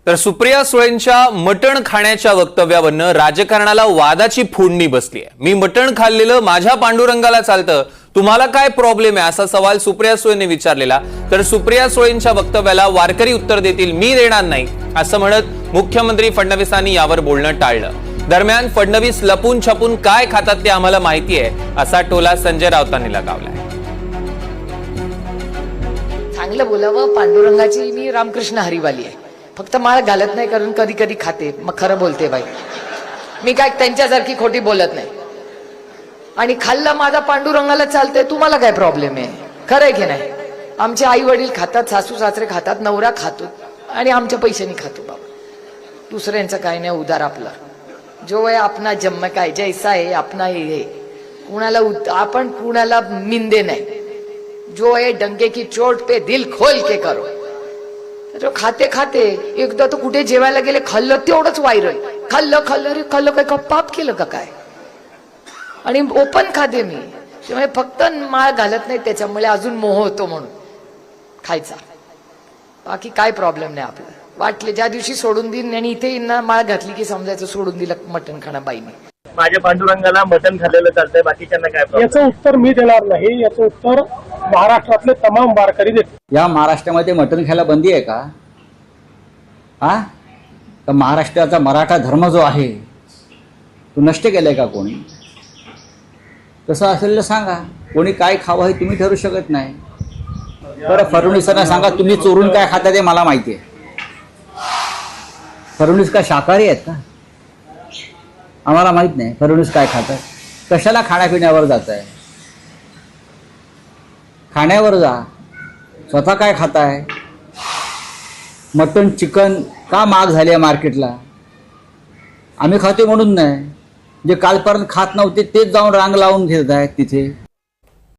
तर सुप्रिया सुळेंच्या मटण खाण्याच्या वक्तव्यावरनं राजकारणाला वादाची फोडणी बसली आहे। मी मटण खाल्लेलं माझ्या पांडुरंगाला चालतं, तुम्हाला काय प्रॉब्लेम आहे असा सवाल सुप्रिया सुळेंनी विचारलेला। तर सुप्रिया सुळेंच्या वक्तव्याला वारकरी उत्तर देतील, मी देणार नाही असं म्हणत मुख्यमंत्री फडणवीसांनी यावर बोलणं टाळलं। दरम्यान फडणवीस लपून छपून काय खातात ते आम्हाला माहिती आहे असा टोला संजय राऊतांनी लगावलाय। चांगलं बोलावं, पांडुरंगाची मी रामकृष्ण हरिवाली आहे, फक्त माळ घालत नाही कारण कधी कधी खाते, मग खरं बोलते बाई, मी काय त्यांच्यासारखी खोटी बोलत नाही। आणि खाल्लं माझा पांडुरंगाला चालतंय, तुम्हाला काय प्रॉब्लेम आहे? खरं आहे की नाही? आमचे आई वडील खातात, सासू सासरे खातात, नवरा खातो आणि आमच्या पैशानी खातो बाबा, दुसऱ्यांचं काय नाही, उदार आपला जो आहे अपना जन्म काय जैसा आहे अपना हे, कुणाला आपण कुणाला निंदे नाही, जो है डंके की चोट पे दिल खोल के करो। जो खाते खाते एकदा तर कुठे जेवायला गेले, खाल्लं तेवढंच व्हायरल, खाल्लं खाल्लं रे खाल्लं, काय का पाप केलं का काय? आणि ओपन खाते मी, त्यामुळे फक्त माळ घालत नाही त्याच्यामुळे अजून मोह होतो म्हणून खायचा, बाकी काय प्रॉब्लेम नाही आपला। वाटले ज्या दिवशी सोडून देईन आणि इथे ना माळ घातली की समजायचं सोडून दिलं मटण खाणं बाईने। माझ्या पांडुरंगाला मटण खाल्लेलं चालतंय, बाकीच्यांना काय प्रॉब्लेम? याचं उत्तर मी देणार नाही, याचं उत्तर महाराष्ट्रातले तमाम वारकरी देतील। या महाराष्ट्रामध्ये मटण खायला बंदी आहे का? हा, तर महाराष्ट्राचा मराठा धर्म जो आहे तो नष्ट केलाय का कोणी? तसं असेल तर सांगा, कोणी काय खावं हे तुम्ही ठरवू शकत नाही। बरं, फडणवीसांना सांगा तुम्ही चोरून काय खाता ते मला माहिती आहे। फडणवीस काय शाकाहारी आहेत का? आम्हाला माहित नाही फडणवीस काय खातात। कशाला खाण्यापिण्यावर जात आहे? खाण्यावर जा, स्वतः काय खाताय? मटण चिकन का महाग झाले आहे मार्केटला? आम्ही खातो म्हणून नाही, जे कालपर्यंत खात नव्हते तेच जाऊन रांग लावून घेत आहेत तिथे।